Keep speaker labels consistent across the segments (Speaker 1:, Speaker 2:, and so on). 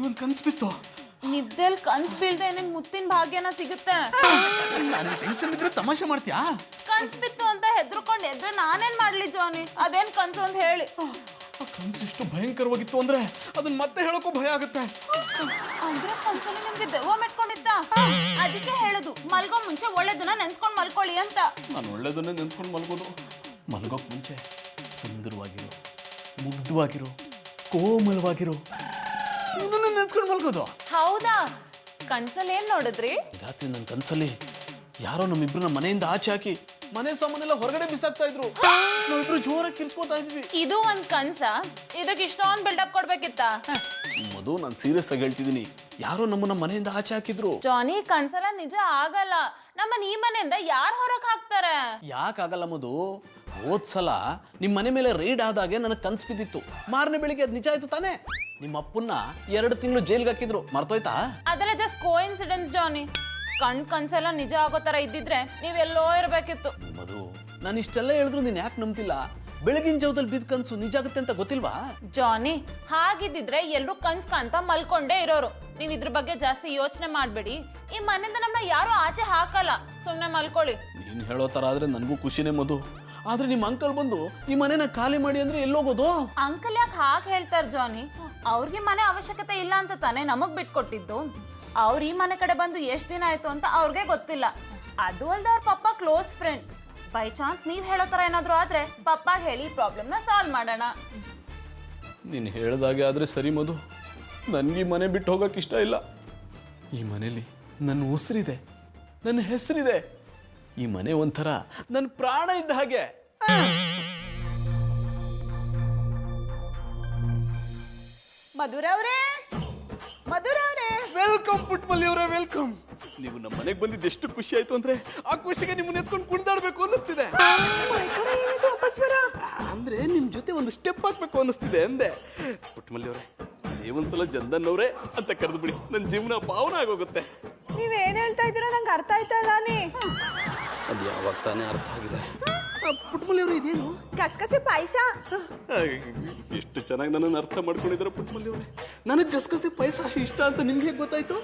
Speaker 1: ಒಂದು ಕನ್ಸು ಬಿತ್ತು.
Speaker 2: ನಿದ್ದೆಲ್ ಕನ್ಸ್ ಬೀಳ್ದೆ ನಿನ್ ಮುತ್ತಿನ ಭಾಗ್ಯನ ಸಿಗುತ್ತೆ.
Speaker 1: ನಾನು ಟೆನ್ಷನ್ ಇದ್ರೆ ತಮಾಷೆ ಮಾಡ್ತೀಯಾ?
Speaker 2: ಕನ್ಸ್ ಬಿತ್ತು ಅಂತ ಹೆದರ್ಕೊಂಡು ಎದ್ರೆ ನಾನೇನ್ ಮಾಡ್ಲಿ ಜಾನಿ? ಅದೇನ್ ಕನ್ಸು ಅಂತ ಹೇಳಿ.
Speaker 1: ಆ ಕನ್ಸು ಎಷ್ಟು ಭಯಂಕರವಾಗಿತ್ತು ಅಂದ್ರೆ ಅದನ್ನ ಮತ್ತೆ ಹೇಳೋಕ್ಕೂ ಭಯ ಆಗುತ್ತೆ.
Speaker 2: ಅಂದ್ರೆ ಕನ್ಸಲ್ಲಿ ನಿಮ್ಗೆ ದೆವ್ವ ಮೆಟ್ಕೊಂಡಿದ್ದ? ಅದಕ್ಕೆ ಹೇಳುದು ಮಲ್ಗೋ ಮುಂಚೆ ಒಳ್ಳೇದನ್ನ ನೆನ್ಸ್ಕೊಂಡ್ ಮಲ್ಕೊಳ್ಳಿ ಅಂತ.
Speaker 1: ನಾನು ಒಳ್ಳೇದನ್ನೇ ನೆನ್ಸ್ಕೊಂಡು ಮಲ್ಗೋದು. ಮಲ್ಗೋಕ್ ಮುಂಚೆ ಸುಂದರವಾಗಿರೋ, ಮುಗ್ಧವಾಗಿರೋ, ಕೋಮಲವಾಗಿರೋ ಇದನ್ನ ನೆನ್ಸ್ಕೊಂಡು ಮಲ್ಗೋದು.
Speaker 2: ಹೌದಾ? ಕನ್ಸಲ್ಲಿ ಏನ್ ನೋಡಿದ್ರಿ?
Speaker 1: ರಾತ್ರಿ ನನ್ನ ಕನ್ಸಲ್ಲಿ ಯಾರೋ ನಮ್ಮಿಬ್ರನ್ನ ಮನೆಯಿಂದ ಆಚೆ ಹಾಕಿ ಮನೆ ಸಾಮಾನೆಲ್ಲ ಹೊರಗಡೆ ಬಿಸಾಕ್ತಾ ಇದ್ರು. ನಾವಿಬ್ರು ಜೋರಾಗಿ ಕಿರ್ಚ್ಕೋತಾ ಇದ್ವಿ.
Speaker 2: ಇದು ಒಂದ್ ಕನ್ಸ? ಇದಕ್ಕೆ ಇಷ್ಟೊಂದು ಬಿಲ್ಡಪ್ ಕೊಡ್ಬೇಕಿತ್ತ?
Speaker 1: ಮಧು, ನಾನು ಸೀರಿಯಸ್ ಆಗಿ ಹೇಳ್ತಿದ್ದೀನಿ. ಯಾರೋ ನಮ್ಮನ್ನ ಮನೆಯಿಂದ ಆಚೆ ಹಾಕಿದ್ರು.
Speaker 2: ಜಾನಿ, ಕನ್ಸಲ್ಲ ನಿಜ ಆಗಲ್ಲ. ನಮ್ಮನ್ನ ಈ ಮನೆಯಿಂದ ಯಾರು ಹೊರಗೆ ಹಾಕ್ತಾರೆ?
Speaker 1: ಯಾಕಾಗಲ್ಲ ಮಧು? ಹೋದ್ಸಲ ನಿಮ್ಮ ಮನೆ ಮೇಲೆ ರೈಡ್ ಆದಾಗೆ ನನಗೆ ಕನ್ಸು ಬಿದ್ದಿತ್ತು. ಮಾರನೇ ಬೆಳಿಗ್ಗೆ ಅದು ನಿಜ ಆಯ್ತು ತಾನೇ? ನಿಮ್ಮ ಅಪ್ಪನ್ನ 2 ತಿಂಗಳು ಜೈಲ್ಗೆ ಹಾಕಿದ್ರು, ಮರ್ತೋಯ್ತಾ?
Speaker 2: ಅದೆಲ್ಲ ಜಸ್ಟ್ ಕೋಇನ್ಸಿಡೆನ್ಸ್ ಜಾನಿ. ಕನ್ಸೆಲ್ಲ ನಿಜ ಆಗೋ ತರ ಇದ್ದಿದ್ರೆ ನೀವೆಲ್ಲೋ ಇರ್ಬೇಕಿತ್ತು.
Speaker 1: ಮಧು, ನಾನು ಇಷ್ಟೆಲ್ಲ ಹೇಳಿದ್ರು ನೀನ್ ಯಾಕೆ ನಂಬ್ತಿಲ್ಲ? ಬೆಳಗಿನ ಜಾವದಲ್ಲಿ ಬಿದ್ದ ಕನ್ಸು ನಿಜ ಆಗುತ್ತೆ ಅಂತ ಗೊತ್ತಿಲ್ವಾ?
Speaker 2: ಜಾನಿ, ಹಾಗಿದ್ದಿದ್ರೆ ಎಲ್ರು ಕನ್ಸ್ ಕಾಂತ ಮಲ್ಕೊಂಡೇ ಇರೋರು. ನೀವ್ ಇದ್ರ ಬಗ್ಗೆ ಜಾಸ್ತಿ ಯೋಚನೆ ಮಾಡ್ಬೇಡಿ. ಈ ಮನೆಯಿಂದ ನಮ್ಮನ್ನ ಯಾರು ಆಚೆ ಹಾಕಲ್ಲ. ಸುಮ್ನೆ ಮಲ್ಕೊಳ್ಳಿ.
Speaker 1: ನೀನ್ ಹೇಳೋ ತರ ಆದ್ರೆ ನನಗೂ ಖುಷಿನೇ ಮಧು. ಆದ್ರೆ ನಿಮ್ಮ ಅಂಕಲ್ ಬಂದು ಈ ಮನೆನ ಖಾಲಿ ಮಾಡಿ ಅಂದ್ರೆ ಎಲ್ಲೋಗೋದು?
Speaker 2: ಅಂಕಲ್ ಯಾಕೆ ಹಾಗೆ ಹೇಳ್ತಾರ ಜಾನಿ? ಅವ್ರಿಗೆ ಮನೆ ಅವಶ್ಯಕತೆ ಇಲ್ಲ ಅಂತ ತಾನೇ ನಮಗ್ ಬಿಟ್ಕೊಟ್ಟಿದ್ದು. ಅವ್ರು ಈ ಮನೆ ಕಡೆ ಬಂದು ಎಷ್ಟ್ ದಿನ ಆಯ್ತು ಅಂತ ಅವ್ರಿಗೆ ಗೊತ್ತಿಲ್ಲ. ಅದು ಅಲ್ದ ಅವ್ರ ಪಪ್ಪ ಕ್ಲೋಸ್ ಫ್ರೆಂಡ್. ಬೈ ಚಾನ್ಸ್ ನೀವ್ ಹೇಳೋ ತರ ಏನಾದ್ರು ಆದ್ರೆ ಪಪ್ಪ ಹೇಳಿ ಪ್ರಾಬ್ಲಮ್ ನ ಸಾಲ್ವ್ ಮಾಡೋಣ.
Speaker 1: ನೀನು ಹೇಳ್ದಾಗೆ ಆದ್ರೆ ಸರಿ ಮಧು. ನನ್ಗೆ ಈ ಮನೆ ಬಿಟ್ಟು ಹೋಗಕ್ ಇಷ್ಟ ಇಲ್ಲ. ಈ ಮನೇಲಿ ನನ್ನ ಉಸಿರಿದೆ, ನನ್ನ ಹೆಸರಿದೆ. ಈ ಮನೆ ಒಂಥರ ನನ್ನ ಪ್ರಾಣ ಇದ್ದ ಹಾಗೆ.
Speaker 2: ಮಧುರವ್ರೇ, ಮಧುರವ್ರೇ,
Speaker 1: ವೆಲ್ಕಮ್ ಪುಟ್ಮಲ್ಲಿ ಅವರೇ, ವೆಲ್ಕಮ್. ನೀವು ನಮ್ಮ ಮನೆಗೆ ಬಂದಿದ್ದು ಎಷ್ಟು ಖುಷಿ ಆಯ್ತು ಅಂದ್ರೆ ಆ ಖುಷಿಗೆ ನಿಮ್ಮನ್ನ ಎತ್ಕೊಂಡು ಕುಣಿದಾಡ್ಬೇಕು ಅನ್ನಿಸ್ತಿದೆ. ಅಂದ್ರೆ ನಿಮ್ ಜೊತೆ ಒಂದು ಸ್ಟೆಪ್ ಹಾಕ್ಬೇಕು ಅನ್ನಿಸ್ತಿದೆ ಅಂದೆ. ಪುಟ್ಮಲ್ಲಿ ಅವರೇ, ನೀವೊಂದ್ಸಲ ಜಂದನ್ ಅವರೇ ಅಂತ ಕರೆದು ಬಿಡಿ, ನನ್ನ ಜೀವನ ಪಾವನ ಆಗೋಗುತ್ತೆ.
Speaker 2: ನೀವೇನ್ ಹೇಳ್ತಾ ಇದ್ದೀರಾ ನಂಗೆ ಅರ್ಥ ಆಯ್ತಲ್ಲ.
Speaker 1: ಅದು ಯಾವಾಗ ತಾನೇ ಅರ್ಥ ಆಗಿದೆ. ಪುಟ್ಮಲ್ಲಿ ಅವರು ಇದೇನು?
Speaker 2: ಗಸಗಸೆ ಪಾಯಸ.
Speaker 1: ಎಷ್ಟು ಚೆನ್ನಾಗಿ ನನ್ನನ್ನು ಅರ್ಥ ಮಾಡ್ಕೊಂಡಿದ್ದಾರೆ ಪುಟ್ಮಲ್ಲಿ ಅವರೇ. ನನಗೆ ಗಸಗಸೆ ಪಾಯಸ ಇಷ್ಟ ಅಂತ ನಿಮ್ಗೆ ಹೇಗೆ ಗೊತ್ತಾಯ್ತು?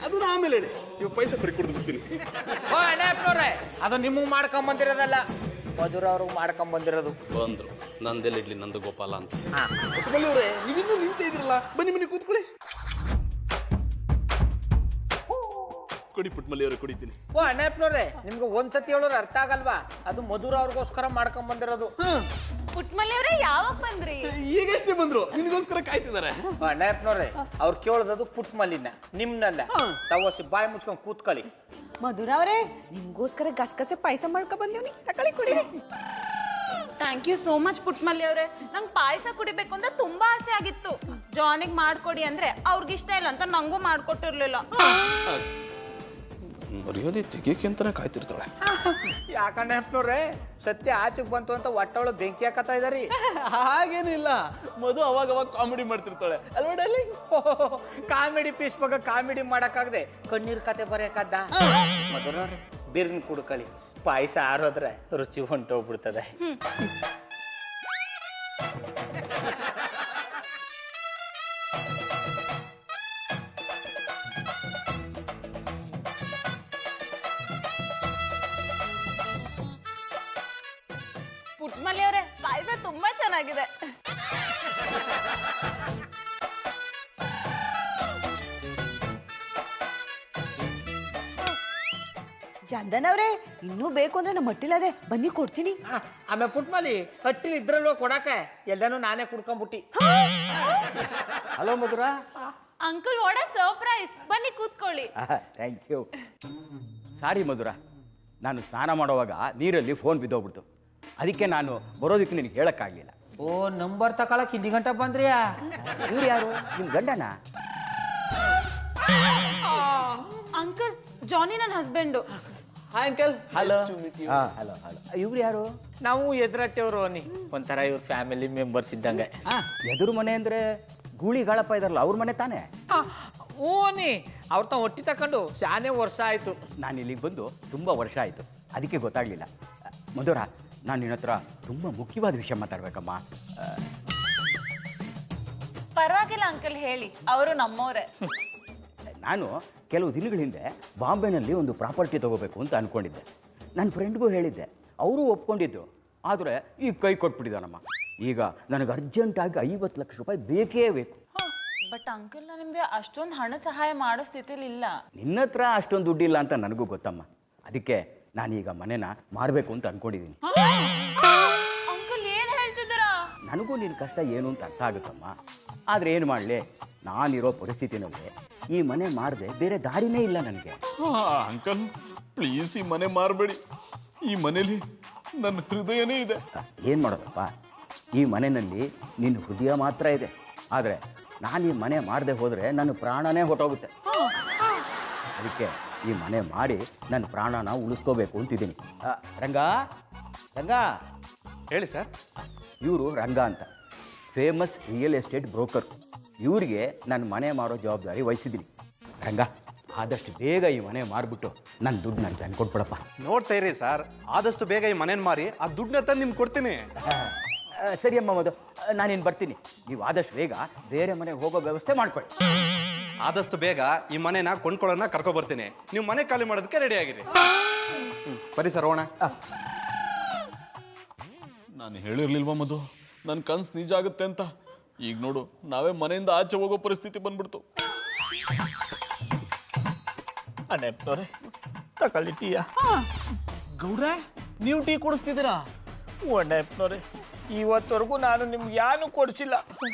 Speaker 1: ಅದನ್ನ ಆಮೇಲೆ ಹೇಳಿ. ಇವಾಗ ಪಾಯಸ ಕೊಡಿ, ಕುಡಿದು ಬಿಡ್ತೀನಿ.
Speaker 3: ಅದು ನಿಮಗೆ ಮಾಡ್ಕೊಂಬಂದಿರೋದಲ್ಲ, ಮಧುರ ಅವ್ರಿಗೆ ಮಾಡ್ಕೊಂಬಂದಿರೋದು.
Speaker 1: ಬಂದ್ರು, ನಂದೆಲ್ಲ ಇಡ್ಲಿ ನಂದು ಗೋಪಾಲ ಅಂತ. ಪುಟ್ಮಲ್ಲಿ ಅವರೇ, ನೀವಿನ್ನೂ ನಿಂತೇ ಇದ್ರಲ್ಲ, ಬನ್ನಿ ಬನ್ನಿ ಕೂತ್ಕೊಳ್ಳಿ. ಕೊಡಿ ಪುಟ್ಮಲ್ಲಿ ಅವರೇ, ಕುಡಿತೀನಿ.
Speaker 3: ಓ ಅಣ್ಣಪ್ಪನವ್ರೆ, ನಿಮ್ಗೆ ಒಂದ್ಸತಿ ಹೇಳೋರು ಅರ್ಥ ಆಗಲ್ವಾ? ಅದು ಮಧುರ ಅವ್ರಿಗೋಸ್ಕರ ಮಾಡ್ಕೊಂಬಂದಿರೋದು.
Speaker 2: ಪುಟ್ಮಲ್ಲಿ ಅವರೇ, ಯಾವಾಗ ಬಂದ್ರಿ?
Speaker 1: ಈಗಷ್ಟೇ ಬಂದ್ರು, ನಿನ್ಗೋಸ್ಕರ ಕಾಯ್ತಿದ್ದಾರೆ.
Speaker 3: ಅಣ್ಣಪ್ಪನವ್ರೆ, ಅವ್ರು ಕೇಳೋದು ಪುಟ್ಮಲ್ಲಿನ, ನಿಮ್ನಲ್ಲ. ತವಸಿ ಬಾಯಿ ಮುಚ್ಕೊಂಡು ಕೂತ್ಕೊಳ್ಳಿ.
Speaker 2: ಮಧುರ ಅವರೇ, ನಿಮ್ಗೋಸ್ಕರ ಗಸಗಸೆ ಪಾಯಸ ಮಾಡ್ಕೊ ಬಂದಿವ್ನಿ, ತಕೊಳ್ಳಿ ಕುಡೀರಿ. ಥ್ಯಾಂಕ್ ಯು ಸೋ ಮಚ್ ಪುಟ್ಮಲ್ಲಿ ಅವರೇ. ನಂಗೆ ಪಾಯಸ ಕುಡಿಬೇಕು ಅಂತ ತುಂಬಾ ಆಸೆ ಆಗಿತ್ತು. ಜಾನಿಗೆ ಮಾಡ್ಕೊಡಿ ಅಂದ್ರೆ ಅವ್ರಿಗೆ ಇಷ್ಟ ಇಲ್ಲ ಅಂತ ನಂಗೂ ಮಾಡ್ಕೊಟ್ಟಿರ್ಲಿಲ್ಲ.
Speaker 1: ಮರ್ಯಾದೆ ತೆಗಿಯಕ್ಕೆ ಅಂತಾನೆ ಕಾಯ್ತಿರ್ತಾಳೆ.
Speaker 3: ಯಾಕಣ್ಣಪ್ಪನವ್ರೆ, ಸತ್ಯ ಆಚೆಗೆ ಬಂತು ಅಂತ ಒಟ್ಟವಳು ಬೆಂಕಿ ಹಾಕತ್ತಾ ಇದಾರಿ.
Speaker 1: ಹಾಗೇನಿಲ್ಲ, ಮಧು ಅವಾಗ ಅವಾಗ ಕಾಮಿಡಿ ಮಾಡ್ತಿರ್ತಾಳೆ ಅಲ್ವಾ ಡಾರ್ಲಿಂಗ್?
Speaker 3: ಕಾಮಿಡಿ ಪೀಸ್ ಬಗ್ಗೆ ಕಾಮಿಡಿ ಮಾಡಕ್ಕಾಗದೆ ಕಣ್ಣೀರ್ ಕತೆ ಬರೆಯಕ್ಕದ್ದ? ಮಧುರವ್ರೆ, ಬಿರ್ನ್ ಕುಡ್ಕೊಳ್ಳಿ. ಪಾಯಸ ಆರೋದ್ರೆ ರುಚಿ ಹೊಂಟೋಗ್ಬಿಡ್ತದೆ.
Speaker 2: ಪುಟ್ಮಲ್ಲಿ ಅವರೇ, ಪಾಯಸ ತುಂಬಾ ಚೆನ್ನಾಗಿದೆ.
Speaker 4: ಚಂದನ್ ಅವ್ರೆ, ಇನ್ನೂ ಬೇಕು ಅಂದ್ರೆ ನಮ್ಮ ಮಟ್ಟಿಲದೆ, ಬನ್ನಿ ಕೊಡ್ತೀನಿ.
Speaker 3: ಆಮೇಲೆ ಪುಟ್ಮಲ್ಲಿ ಹಟ್ಟಿಲಿ ಇದ್ರಲ್ವ ಕೊಡಾಕ, ಎಲ್ಲಾನು ನಾನೇ ಕುಡ್ಕೊಂಡ್ಬಿಟ್ಟಿ. Hello Madhura.
Speaker 2: Uncle, what a surprise. ಬನ್ನಿ ಕೂತ್ಕೊಳ್ಳಿ.
Speaker 5: Thank you. ಸಾರಿ ಮಧುರ, ನಾನು ಸ್ನಾನ ಮಾಡುವಾಗ ನೀರಲ್ಲಿ ಫೋನ್ ಬಿದ್ದೋಗ್ಬಿಡ್ತು. ಅದಕ್ಕೆ ನಾನು ಬರೋದಕ್ಕೆ ನಿನಗೆ ಹೇಳೋಕ್ಕಾಗಲಿಲ್ಲ.
Speaker 3: ಓ, ನಂಬರ್ ತಗೊಳಕ್ ಇಲ್ಲಿ ಗಂಟೆ ಬಂದ್ರಿಯಾ?
Speaker 5: ಇವ್ರು ಯಾರು? ನಿಮ್ಮ ಗಂಡನ?
Speaker 2: ಅಂಕಲ್, ಜಾನಿ ನನ್ನ husband.
Speaker 1: Hi uncle.
Speaker 5: Hello. Hello hello. ಇವ್ರು ಯಾರು?
Speaker 3: ನಾವು ಎದುರಟ್ಟೆವ್ರು ನೀ, ಒಂಥರ ಇವ್ರ ಫ್ಯಾಮಿಲಿ ಮೆಂಬರ್ಸ್ ಇದ್ದಂಗೆ.
Speaker 5: ಎದುರು ಮನೆ ಅಂದರೆ ಗೂಳಿಗಾಳಪ್ಪ ಇದಾರಲ್ಲ, ಅವ್ರ ಮನೆ ತಾನೇ?
Speaker 3: ಓ ನೀ ಅವ್ರ ತ ಒಟ್ಟಿ ತಕೊಂಡು ಶಾನೆ ವರ್ಷ ಆಯಿತು.
Speaker 5: ನಾನು ಇಲ್ಲಿಗೆ ಬಂದು ತುಂಬ ವರ್ಷ ಆಯಿತು, ಅದಕ್ಕೆ ಗೊತ್ತಾಗಲಿಲ್ಲ. ಮಧುರ, ನಾನು ನಿನ್ನ ಹತ್ರ ತುಂಬ ಮುಖ್ಯವಾದ ವಿಷಯ ಮಾತಾಡ್ಬೇಕಮ್ಮ.
Speaker 2: ಪರವಾಗಿಲ್ಲ ಅಂಕಲ್, ಹೇಳಿ, ಅವರು ನಮ್ಮವರೇ.
Speaker 5: ನಾನು ಕೆಲವು ದಿನಗಳ ಹಿಂದೆ ಬಾಂಬೆನಲ್ಲಿ ಒಂದು ಪ್ರಾಪರ್ಟಿ ತಗೋಬೇಕು ಅಂತ ಅಂದ್ಕೊಂಡಿದ್ದೆ. ನನ್ನ ಫ್ರೆಂಡ್ಗೂ ಹೇಳಿದ್ದೆ, ಅವರು ಒಪ್ಕೊಂಡಿದ್ದು. ಆದರೆ ಈಗ ಕೈ ಕೊಟ್ಬಿಟ್ಟಿದ್ದಾನಮ್ಮ. ಈಗ ನನಗೆ ಅರ್ಜೆಂಟಾಗಿ 50 ಲಕ್ಷ ರೂಪಾಯಿ ಬೇಕೇ ಬೇಕು.
Speaker 2: ಬಟ್ ಅಂಕಲ್, ನಾನು ನಿಮಗೆ ಅಷ್ಟೊಂದು ಹಣ ಸಹಾಯ ಮಾಡೋ ಸ್ಥಿತಿಲಿ ಇಲ್ಲ.
Speaker 5: ನಿನ್ನ ಹತ್ರ ಅಷ್ಟೊಂದು ದುಡ್ಡಿಲ್ಲ ಅಂತ ನನಗೂ ಗೊತ್ತಮ್ಮ. ಅದಕ್ಕೆ ನಾನೀಗ ಮನೆನ ಮಾರಬೇಕು ಅಂತ ಅಂದ್ಕೊಂಡಿದ್ದೀನಿ.
Speaker 2: ಅಂಕಲ್, ಏನು ಹೇಳ್ತಿದ್ದೀರಾ?
Speaker 5: ನನಗೂ ನಿನ್ನ ಕಷ್ಟ ಏನು ಅಂತ ಅರ್ಥ ಆಗುತ್ತಮ್ಮ. ಆದರೆ ಏನು ಮಾಡಲಿ, ನಾನಿರೋ ಪರಿಸ್ಥಿತಿನಲ್ಲಿ ಈ ಮನೆ ಮಾರದೆ ಬೇರೆ ದಾರಿನೇ ಇಲ್ಲ ನನಗೆ.
Speaker 1: ಅಂಕಲ್ ಪ್ಲೀಸ್ ಈ ಮನೆ ಮಾರಬೇಡಿ. ಈ ಮನೇಲಿ ನನ್ನ ಹೃದಯನೇ ಇದೆ.
Speaker 5: ಏನು ಮಾಡೋದಪ್ಪ, ಈ ಮನೆಯಲ್ಲಿ ನಿನ್ನ ಹೃದಯ ಮಾತ್ರ ಇದೆ. ಆದರೆ ನಾನು ಈ ಮನೆ ಮಾಡದೆ ಹೋದರೆ ನನ್ನ ಪ್ರಾಣನೇ ಹೊಟ್ಟೋಗುತ್ತೆ. ಅದಕ್ಕೆ ಈ ಮನೆ ಮಾಡಿ ನನ್ನ ಪ್ರಾಣನ ಉಳಿಸ್ಕೋಬೇಕು ಅಂತಿದ್ದೀನಿ. ರಂಗ ರಂಗ,
Speaker 6: ಹೇಳಿ ಸರ್.
Speaker 5: ಇವರು ರಂಗ ಅಂತ, ಫೇಮಸ್ ರಿಯಲ್ ಎಸ್ಟೇಟ್ ಬ್ರೋಕರ್. ಇವರಿಗೆ ನನ್ನ ಮನೆ ಮಾರೋ ಜವಾಬ್ದಾರಿ ವಹಿಸಿದ್ದೀನಿ. ರಂಗ, ಆದಷ್ಟು ಬೇಗ ಈ ಮನೆ ಮಾರಿಬಿಟ್ಟು ನನ್ನ ದುಡ್ಡು ನನಗೆ ತಂದು ಕೊಟ್ಬಿಡಪ್ಪ.
Speaker 6: ನೋಡ್ತಾ ಇರಿ ಸರ್, ಆದಷ್ಟು ಬೇಗ ಈ ಮನೇನ ಮಾರಿ ಆ ದುಡ್ಡನ್ನ ತಂದು ನಿಮ್ಗೆ ಕೊಡ್ತೀನಿ.
Speaker 5: ಸರಿ ಅಮ್ಮ, ಮದು ನಾನೇನು ಬರ್ತೀನಿ. ನೀವು ಆದಷ್ಟು ಬೇಗ ಬೇರೆ ಮನೆಗೆ ಹೋಗೋ ವ್ಯವಸ್ಥೆ ಮಾಡ್ಕೊಳ್ಳಿ.
Speaker 6: ಆದಷ್ಟು ಬೇಗ ಈ ಮನೆನ ಕೊಂಡ್ಕೊಳ್ಳೋಣ ಕರ್ಕೊಬರ್ತೀನಿ. ನೀವು ಮನೆ ಖಾಲಿ ಮಾಡೋದಕ್ಕೆ ರೆಡಿ ಆಗಿರಿ. ಬರೀ ಸರ್, ಹೋಗೋಣ.
Speaker 1: ನಾನು ಹೇಳಿರ್ಲಿಲ್ವಾ ಮಧು, ನನ್ನ ಕನ್ಸು ನಿಜ ಆಗುತ್ತೆ ಅಂತ. ಈಗ ನೋಡು, ನಾವೇ ಮನೆಯಿಂದ ಆಚೆ ಹೋಗೋ ಪರಿಸ್ಥಿತಿ ಬಂದ್ಬಿಡ್ತು.
Speaker 3: ಅನೆಪ್ನವ್ರೆ, ತಗೊಳ್ಳಿ ಟೀಯ.
Speaker 1: ಗೌಡ್ರೆ, ನೀವು ಟೀ ಕೊಡಿಸ್ತಿದ್ದೀರಾ?
Speaker 3: ಒಣ್ಣೆಪ್ನವ್ರೆ, ಇವತ್ತವರೆಗೂ ನಾನು ನಿಮ್ಗೆ ಯಾನು ಕೊಡಿಸಿಲ್ಲ.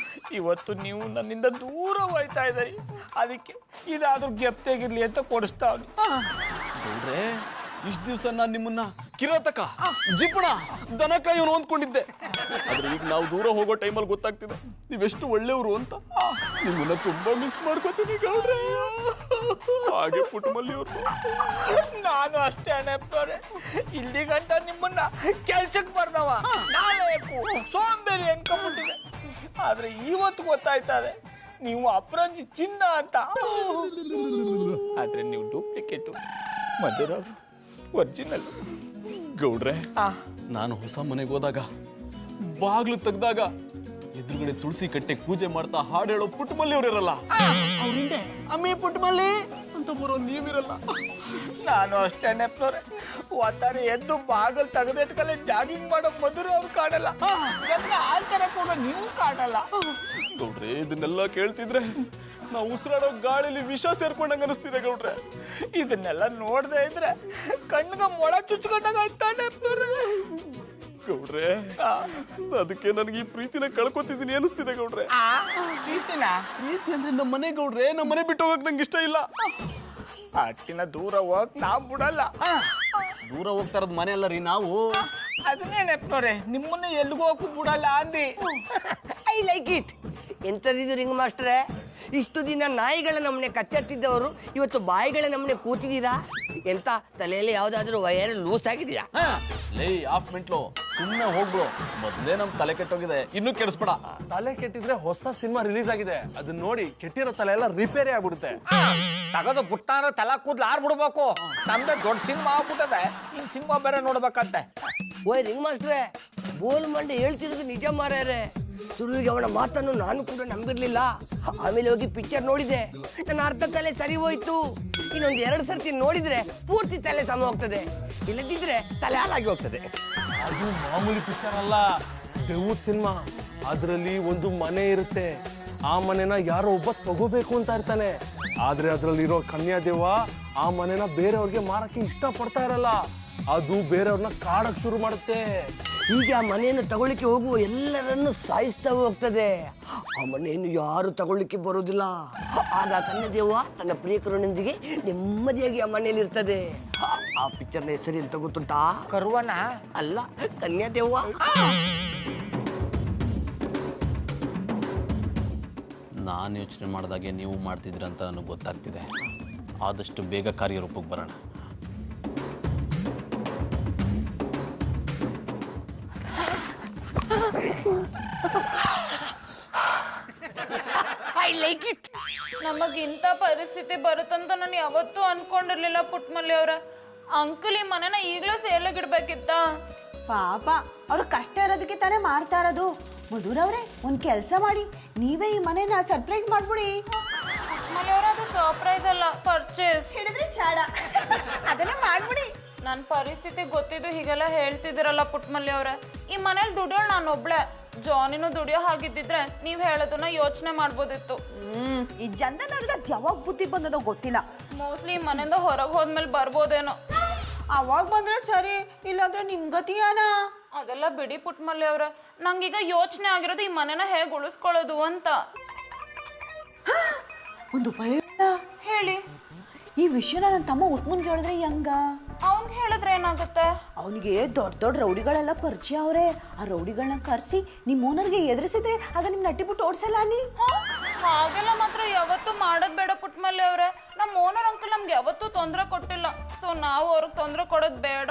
Speaker 3: ಇವತ್ತು ನೀವು ನನ್ನಿಂದ ದೂರ ಹೋಯ್ತಾ ಇದ್ದೀರಿ. ಅದಕ್ಕೆ ಇದಾದ್ರೂ ಗೆಪ್ತೆಗಿರ್ಲಿ ಅಂತ ಕೊಡಿಸ್ತಾವ್ರಿ.
Speaker 1: ಗೌಡ್ರೆ, ಇಷ್ಟು ದಿವಸ ನಾನು ನಿಮ್ಮನ್ನ ಕಿರಾತಕ, ಜಿಪ್ಪಣ, ದನಕಾಯೋನು ಅಂದ್ಕೊಂಡಿದ್ದೆ. ಆದ್ರೆ ಈಗ ನಾವು ದೂರ ಹೋಗೋ ಟೈಮಲ್ಲಿ ಗೊತ್ತಾಗ್ತಿದೆ ನೀವೆಷ್ಟು ಒಳ್ಳೆಯವರು ಅಂತ. ನಿಮ್ಮನ್ನ ತುಂಬಾ ಮಿಸ್ ಮಾಡ್ಕೋತೀನಿ ಗೌಡ್ರೆ. ಹಾಗೆ ಪುಟ್ಟಮಲ್ಲಿಯವರು.
Speaker 3: ನಾನು ಅಷ್ಟೇ ಅಣ್ಣಪ್ಪನವ್ರೆ, ಇಲ್ಲಿ ಗಂಟ ನಿಮ್ಮನ್ನ ಕೆಲ್ಸಕ್ಕೆ ಬರ್ದವ ನಾಳೆಕು ಸೋಂಬೇರಿ ಅನ್ಕೊಂಡ್ಬಿಟ್ಟಿದೆ. ಆದ್ರೆ ಇವತ್ತು ಗೊತ್ತಾಯ್ತದೆ ನೀವು ಅಪರಂಜಿ ಚಿನ್ನ ಅಂತ. ಆದ್ರೆ ನೀವು ಡೂಪ್ಲಿಕೇಟು, ಮಧುರವ್ರು ಒರಿಜಿನಲ್.
Speaker 1: ಗೌಡ್ರೆ, ನಾನು ಹೊಸ ಮನೆಗೆ ಹೋದಾಗ ಬಾಗ್ಲು ತೆಗ್ದಾಗ ಎದುರುಗಡೆ ತುಳಸಿ ಕಟ್ಟೆ ಪೂಜೆ ಮಾಡ್ತಾ ಹಾಡು ಹೇಳೋ ಪುಟ್ಟಮಲ್ಲಿ ಅವರಿರಲ್ಲ, ಅವ್ರ ಹಿಂದೆ ಅಮ್ಮಿ ಪುಟ್ಟಮಲ್ಲಿ ಅಂತ ಬರೋ ನೀವಿರಲ್ಲ.
Speaker 3: ನಾನು ಅಷ್ಟೇ ನೆಪ್ನವ್ರೆ, ಒತ್ತಾರೆ ಎದ್ದು ಬಾಗಲ್ ತೆಗೆದಿಟ್ಕಲೆ ಜಾಗಿಂಗ್ ಮಾಡೋ ಮಧುರ ಅವ್ರು ಕಾಣಲ್ಲ, ಜೊತೆಗೆ ಹಾಲ್ ತರಕ್ ಹೋಗೋ ನೀವು ಕಾಣಲ್ಲ.
Speaker 1: ಗೌಡ್ರೆ, ಇದನ್ನೆಲ್ಲ ಕೇಳ್ತಿದ್ರೆ ನಾವು ಉಸಿರಾಡೋ ಗಾಳಿಲಿ ವಿಷ ಸೇರ್ಕೊಂಡಂಗ ಅನಿಸ್ತಿದೆ ಗೌಡ್ರೆ.
Speaker 3: ಇದನ್ನೆಲ್ಲ ನೋಡ್ದೆ ಇದ್ರೆ ಕಣ್ಣಿಗೆ ಮೊಳ ಚುಚ್ಕೊಂಡಾಗ ಆಯ್ತಾನೆ
Speaker 1: ಗೌಡ್ರೆ. ಅದಕ್ಕೆ ನನಗೆ ಈ ಪ್ರೀತಿನ ಕಳ್ಕೊತಿದ್ದೀನಿ ಅನಿಸ್ತಿದೆ ಗೌಡ್ರೆ.
Speaker 3: ಪ್ರೀತಿನ
Speaker 1: ಪ್ರೀತಿ ಅಂದ್ರೆ ನಮ್ಮ ಮನೆ ಗೌಡ್ರೆ, ನಮ್ಮ ಮನೆ ಬಿಟ್ಟು ಹೋಗಕ್ ನಂಗೆ ಇಷ್ಟ ಇಲ್ಲ.
Speaker 3: ಅಷ್ಟಿನ ದೂರ ಹೋಗಕ್ ನಾವ್ ಬಿಡಲ್ಲ.
Speaker 1: ದೂರ ಹೋಗ್ತಾ ಇರೋದು ಮನೆ ಅಲ್ಲ ರೀ ನಾವು.
Speaker 3: ಅದನ್ನೇ ನೆಪ್ನವ್ರೆ, ನಿಮ್ಮನ್ನ ಎಲ್ಗೋಕು ಬಿಡಲ್ಲ ಅಂದಿ.
Speaker 7: I like it. ಎಂಥದಿದು ರಿಂಗ್ ಮಾಸ್ಟ್ರೆ, ಇಷ್ಟು ದಿನ ನಾಯಿಗಳ ನಮ್ಮನೆ ಕಚ್ಚತ್ತಿದ್ದವರು ಇವತ್ತು ಬಾಯಿಗಳ ನಮ್ಮನೆ ಕೂತಿದ್ದೀರಾ? ಎಂತ ತಲೆಯಲ್ಲಿ ಯಾವ್ದಾದ್ರು ವೈರ್ ಲೂಸ್ ಆಗಿದೆಯಾ?
Speaker 1: ಲೇ ಆಫ್ ಮಿಂಟ್ಲು, ಸುಮ್ಮನೆ ಹೋಗ್ಬಿಡು. ಮೊದಲೇ ನಮ್ ತಲೆ ಕೆಟ್ಟೋಗಿದೆ, ಇನ್ನೂ ಕೆಡಿಸ್ಬೇಡ.
Speaker 8: ತಲೆ ಕೆಟ್ಟಿದ್ರೆ ಹೊಸ ಸಿನಿಮಾ ರಿಲೀಸ್ ಆಗಿದೆ, ಅದನ್ನ ನೋಡಿ ಕೆಟ್ಟಿರೋ ತಲೆ ಎಲ್ಲ ರಿಪೇರಿ ಆಗ್ಬಿಡುತ್ತೆ.
Speaker 3: ತಗದು ಬುಟ್ಟಾರ ತಲಾ ಕೂದ್ಲು ಆರ್ಬಿಡ್ಬೇಕು. ನಮ್ದೆ ದೊಡ್ಡ ಸಿನಿಮಾ ಆಗ್ಬಿಟ್ಟದೆ, ಇನ್ ಸಿನಿಮಾ ಬೇರೆ ನೋಡ್ಬೇಕಂತೆ.
Speaker 7: ಓಯ್ ರಿಂಗ್ ಮಾಸ್ಟ್ರೆ, ಬೋಲ್ ಮಂಡೆ ಹೇಳ್ತಿರೋದು ನಿಜ ಮಾರ್ಯಾರೆ. ಸುರುವಿಗೆ ಅವನ ಮಾತನ್ನು ನಾನು ಕೂಡ ನಂಬಿರ್ಲಿಲ್ಲ. ಆಮೇಲೆ ಹೋಗಿ ಪಿಕ್ಚರ್ ನೋಡಿದೆ, ನನ್ನ ಅರ್ಧ ತಲೆ ಸರಿ ಹೋಯ್ತು. ಇನ್ನೊಂದು 2 ಸರ್ತಿ ನೋಡಿದ್ರೆ ಪೂರ್ತಿ ತಲೆ ಸಮ ಹೋಗ್ತದೆ, ಇಲ್ಲದಿದ್ರೆ ತಲೆ ಹಾಳಾಗಿ ಹೋಗ್ತದೆ.
Speaker 8: ಅದು ಮಾಮೂಲಿ ಪಿಕ್ಚರ್ ಅಲ್ಲ, ದೆವ್ವದ ಸಿನಿಮಾ. ಅದರಲ್ಲಿ ಒಂದು ಮನೆ ಇರುತ್ತೆ, ಆ ಮನೆನ ಯಾರೋ ಒಬ್ಬ ತಗೋಬೇಕು ಅಂತ ಇರ್ತಾನೆ. ಆದ್ರೆ ಅದ್ರಲ್ಲಿರೋ ಕನ್ಯಾದೇವ ಆ ಮನೆನ ಬೇರೆಯವ್ರಿಗೆ ಮಾರಕ್ಕೆ ಇಷ್ಟ ಪಡ್ತಾ ಇರಲ್ಲ. ಅದು ಬೇರೆಯವ್ರನ್ನ ಕಾಡಕ್ ಶುರು ಮಾಡುತ್ತೆ.
Speaker 7: ಹೀಗೆ ಆ ಮನೆಯನ್ನು ತಗೊಳ್ಳಿಕ್ಕೆ ಹೋಗುವ ಎಲ್ಲರನ್ನು ಸಾಯಿಸ್ತಾ ಹೋಗ್ತದೆ. ಆ ಮನೆಯನ್ನು ಯಾರು ತಗೊಳ್ಳಿಕ್ಕೆ ಬರೋದಿಲ್ಲ. ಆಗ ಕನ್ಯಾದೇವ ತನ್ನ ಪ್ರಿಯಕರನೊಂದಿಗೆ ನೆಮ್ಮದಿಯಾಗಿ ಆ ಮನೆಯಲ್ಲಿ ಇರ್ತದೆ. ಆ ಪಿಕ್ಚರ್ನ ಹೆಸರು ಎಂತ ಗೊತ್ತುಂಟಾ?
Speaker 3: ಕರುವನ
Speaker 7: ಅಲ್ಲ, ಕನ್ಯಾದೇವ.
Speaker 1: ನಾನು ಯೋಚನೆ ಮಾಡಿದಾಗೆ ನೀವು ಮಾಡ್ತಿದ್ರಿ ಅಂತ ನನಗೆ ಗೊತ್ತಾಗ್ತಿದೆ. ಆದಷ್ಟು ಬೇಗ ಕಾರ್ಯರೂಪಕ್ಕೆ ಬರೋಣ.
Speaker 7: I like it.
Speaker 2: ನಮಗಿಂತ ಪರಿಸ್ಥಿತಿ ಬರುತ್ತಂತ ನಾನು ಯಾವತ್ತೂ ಅನ್ಕೊಂಡಿರ್ಲಿಲ್ಲ ಪುಟ್ಮಲ್ಲಿ ಅವರ. ಅಂಕಲ್ ಈ ಮನೆನ ಈಗಲೂ ಸೇಲಾಗಿಡ್ಬೇಕಿತ್ತ?
Speaker 4: ಪಾಪ ಅವ್ರು ಕಷ್ಟ ಇರೋದಕ್ಕೆ ತಾನೇ ಮಾರ್ತಾ ಇರೋದು. ಮಧುರವ್ರೆ, ಒಂದ್ ಕೆಲಸ ಮಾಡಿ, ನೀವೇ ಈ ಮನೆನ ಸರ್ಪ್ರೈಸ್ ಮಾಡ್ಬಿಡಿ.
Speaker 2: ಮನೆಯವ್ರ ಅದು ಸರ್ಪ್ರೈಸ್ ಅಲ್ಲ, ಪರ್ಚೇಸ್.
Speaker 4: ಹೇಳಿದ್ರೆ ಚಾಡ ಅದನ್ನ ಮಾಡ್ಬಿಡಿ.
Speaker 2: ನನ್ನ ಪರಿಸ್ಥಿತಿ ಗೊತ್ತಿದ್ದು ಹೀಗೆಲ್ಲ ಹೇಳ್ತಿದ್ದೀರಲ್ಲ ಪುಟ್ಮಲ್ಲಿ ಅವ್ರೆ. ಈ ಮನೇಲಿ ದುಡಿಯೋಳು ನಾನು ಒಬ್ಳೆ. ಜಾನಿನೂ ದುಡಿಯೋ ಹಾಗಿದ್ದಿದ್ರೆ ನೀವ್ ಹೇಳೋದನ್ನ ಯೋಚನೆ ಮಾಡ್ಬೋದಿತ್ತು.
Speaker 4: ಈ ಚಂದನವ್ರಿಗೆ ಅದು ಯಾವಾಗ ಬುದ್ಧಿ ಬಂದದೋ ಗೊತ್ತಿಲ್ಲ.
Speaker 2: ಮೋಸ್ಟ್ಲಿ ಈ ಮನೆಯಿಂದ ಹೊರಗೆ ಹೋದ್ಮೇಲೆ ಬರ್ಬೋದೇನೋ.
Speaker 4: ಅವಾಗ ಬಂದ್ರೆ ಸರಿ, ಇಲ್ಲಾಂದ್ರೆ ನಿಮ್ ಗತಿಯಾನ.
Speaker 2: ಅದೆಲ್ಲ ಬಿಡಿ ಪುಟ್ಮಲ್ಲಿ ಅವ್ರೆ, ನಂಗೀಗ ಯೋಚನೆ ಆಗಿರೋದು ಈ ಮನೆನ ಹೇಗೆ ಉಳಿಸ್ಕೊಳ್ಳೋದು ಅಂತ.
Speaker 4: ಒಂದು ಉಪಾಯ
Speaker 2: ಹೇಳಿ.
Speaker 4: ಈ ವಿಷಯನ ನನ್ನ ತಮ್ಮ ಉತ್ಮನ್ಗೆ ಹೇಳಿದ್ರೆ ಹೆಂಗ?
Speaker 2: ಅವ್ನ್ಗೆ ಹೇಳಿದ್ರೆ ಏನಾಗುತ್ತೆ?
Speaker 4: ಅವನಿಗೆ ದೊಡ್ಡ ದೊಡ್ಡ ರೌಡಿಗಳೆಲ್ಲ ಪರಿಚಯ ಅವ್ರೆ. ಆ ರೌಡಿಗಳನ್ನ ಕರೆಸಿ ನಿಮ್ಮ ಓನರ್ಗೆ ಎದುರಿಸಿದ್ರೆ ಆಗ ನಿಮ್ ನಟ್ಟಿಬಿಟ್ಟು ಓಡಿಸಲ್ಲ ನೀ.
Speaker 2: ಹಾಗೆಲ್ಲ ಮಾತ್ರ ಯಾವತ್ತೂ ಮಾಡೋದ್ ಬೇಡ ಪುಟ್ಮಲ್ಲಿ ಅವ್ರೆ. ನಮ್ಮ ಓನರ್ ಅಂಕಲ್ ನಮ್ಗೆ ಯಾವತ್ತೂ ತೊಂದರೆ ಕೊಟ್ಟಿಲ್ಲ. ಸೊ ನಾವು ಅವ್ರಿಗೆ ತೊಂದರೆ ಕೊಡೋದು ಬೇಡ.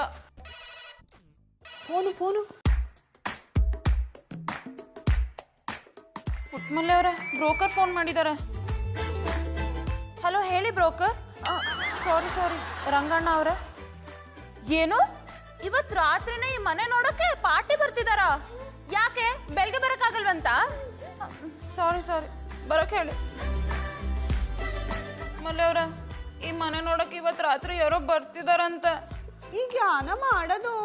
Speaker 4: ಫೋನು
Speaker 2: ಪುಟ್ಮಲ್ಲಿ ಅವ್ರೆ, ಬ್ರೋಕರ್ ಫೋನ್ ಮಾಡಿದ್ದಾರೆ. ಹಲೋ, ಹೇಳಿ ಬ್ರೋಕರ್. ಸಾರಿ ರಂಗಣ್ಣ ಅವ್ರೆ. ಏನು ಇವತ್ತು ರಾತ್ರಿನೇ ಈ ಮನೆ ನೋಡೋಕೆ ಪಾರ್ಟಿ ಬರ್ತಿದಾರಾ? ಯಾಕೆ ಬೆಳಗ್ಗೆ ಬರೋಕ್ಕಾಗಲ್ವಂತ? ಸಾರಿ ಬರೋಕೆ ಹೇಳಿ. ಮಲ್ಲೆ ಅವ್ರೆ, ಈ ಮನೆ ನೋಡೋಕೆ ಇವತ್ತು ರಾತ್ರಿ ಯಾರೋ ಬರ್ತಿದಾರಂತ.
Speaker 4: ಈಗ ಯಾನ ಮಾಡೋದು?